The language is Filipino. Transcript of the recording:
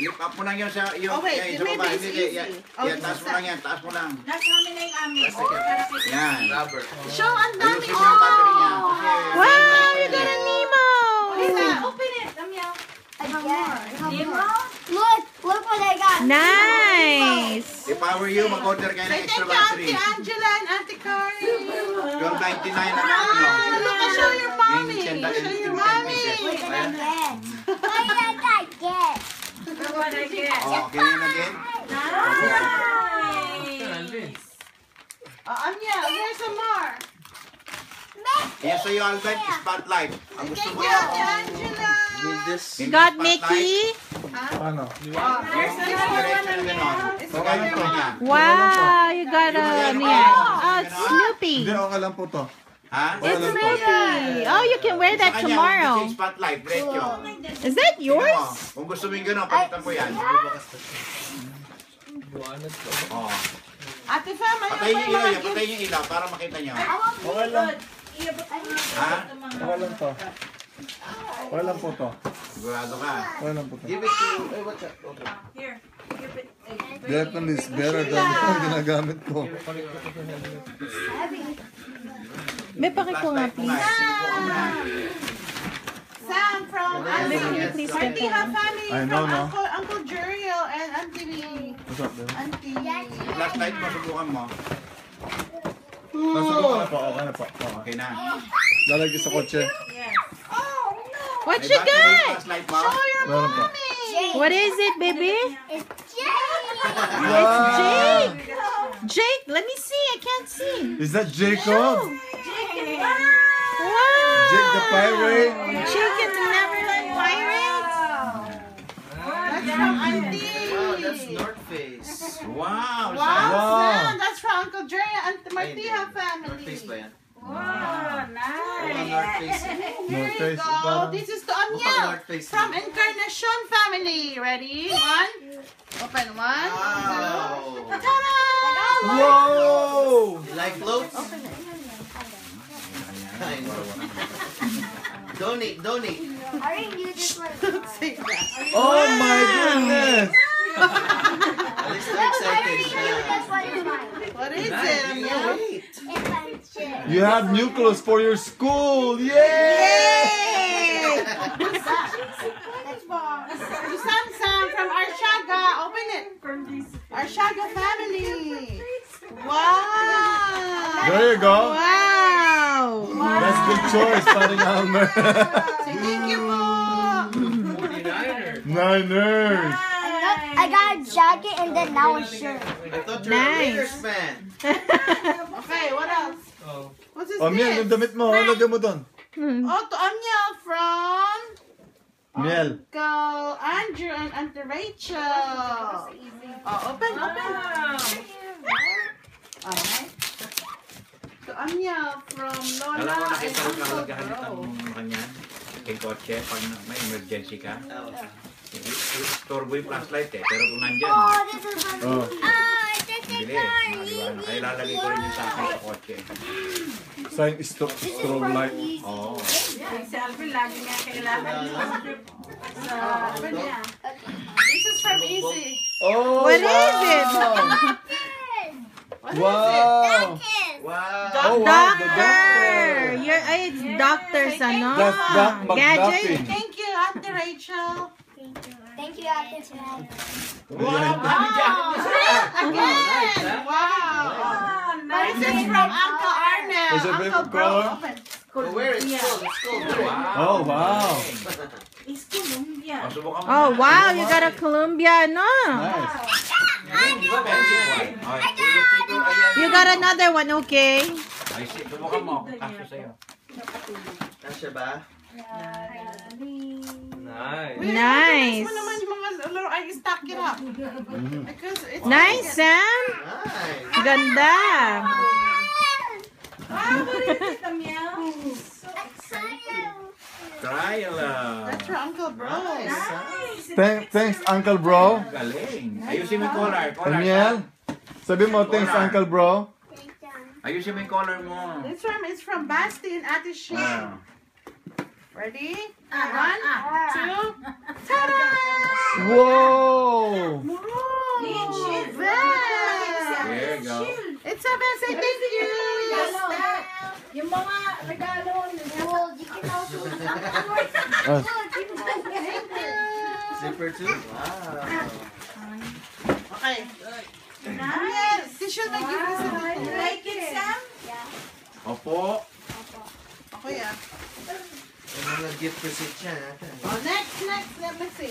Lift up mo lang yun sa iyo. Oh, wait, Sa baba. maybe it's easy. Yan, Okay, taas mo lang yan. Taas mo lang. Nasa namin na yung amin. Yan. Rubber. Show, ang dami. Ayusin mo yung battery niya. Wow, you got a Nemo! Lisa, open it. Amya. Nemo? Look what I got. Nice! If I were you, mag-order kayo ng Say extra thank you, battery. Auntie Angela and Auntie Carrie. Yung 99 na lang. Look, show your mommy. Yung 10 Show your mommy. What did I get? What did I get? What I get? Oh, can you again? Nice. Anya, here's some more. Yan sa'yo, Alvin, spotlight. Ang gusto Thank mo you, yan. Auntie Angela. Need this. You got Mickey? Paano? There's Diretso na gano'n. Pagkain mo niya. Wow, you got a Snoopy. Hindi, okay lang po to. Ha? It's Snoopy. Oh, you can wear that tomorrow. Spotlight, diretso. Is that yours? Kung gusto mo yung gano'n, palitan ko yan. Oh. Ate Fam, Patayin ayaw yung ilaw pa yan, patayin yung ilaw para makita nyo. Okay lang. Ha? Okay lang to. Okay lang po to. Sigurado ka. Okay lang po to. Give it to... Hey, what's that? Okay. Here. Give it. Definitely is better than ang ginagamit ko. May pakiko nga, please. Sam from Please step Martiha in. family. I know, From no? Uncle Jeriel and Auntie What's up, babe? Auntie. Flashlight mo, subukan mo. Nasubukan na po. Okay na po. Okay na. Lalagay sa kotse. Yes. What May you battery yung got? flashlight mo? Meron po. What is it, baby? It's Jay. Wow! Jake! Jake, let me see. I can't see. Is that Jacob? Wow! Jake the pirate? Jake and the Neverland Pirates? That's from Auntie. Wow, that's North Face. Wow! Wow, Wow. Sam, that's from Uncle Jeriel and the Martiha North Face ba family. yan? Wow, Wala nice. North Face. Here you Face, go. parang- This is to Mukhang Anya North Face. from Encarnacion family. Ready? One. Open one. Wow. Ta-da! Whoa! You like floats? I know. Donate, donate. I didn't do this one. Say that. Oh my goodness! At least I'm excited. This one is mine. What is Nice. it, You Anya? wait. It's my shit. You have new clothes for your school! Yay! Yay! What's that? Sam from Arshaga. Open it. Arshaga family. Wow. There you go. Wow! That's good choice, paring Almer. Say thank you po. 49ers. Niners! I got a jacket and then now a shirt. I thought you were a Nice. Raiders fan. Okay, what else? What's this? Oh, Miel, yung damit mo, lagyan mo doon. Oh, to Anya from Miel. Uncle Andrew and Auntie Rachel. Oh, open. Okay. To Anya from Lola Alam mo, and nakita ko Uncle kalagahan Bro. ng kanya. Kay kotse, pag may emergency ka. Oh. Store mo yung flashlight eh. Pero kung nandyan, Oh, this is my. Oh. This is bili. Maliwanag. Kaya lalagay ko rin yung sa akin sa kotse. Sign strobe light. Oo. Si Alvin lagi niya kailangan sa niya. This is from Easy. Oh, What is it? What is it? Wow! Wow. Oh, wow, the doctor! It's doctor's ano? That's Doc Gadget? McDuffie. Thank you, Auntie Rachel. Thank you, Ate Chad. Again! Wow! This is from Uncle Arnel. Is it Uncle baby Bro. color? Open. Oh, where? It's cold. It's cold. Where? Oh, wow! Is Columbia. Subukan mo Oh, na. wow. You got a Columbia, no? Nice. Di ba, pencil white? Okay, yung chico, ayan. You got another one, okay? Ay, subukan mo. Kasya sa'yo. Kasha ba? Nice. Nice. Mo naman yung mga laro, I stack it up. Because it's Nice, Sam. Nice. Ganda. Wow, what is it, Amiel? So excited. Trial. That's for Uncle Bro. Nice. Thanks, Uncle Bro. Galing. Ayusin mo yung collar. Collar. Miel, sabi mo, thanks, Uncle Bro. Ayusin mo yung collar mo. It's from Basti and Ate Shane. Ah. Ready? 1, 2, ta-da! Whoa! There you go. It's a best. Say thank you. Yung mga regalo. Zipper too? Wow. Okay. Yes. Tissue na give us Like it, Sam? Opo. Okay, ah. Yung mga gift receipt siya natin. Oh, next. Let me see.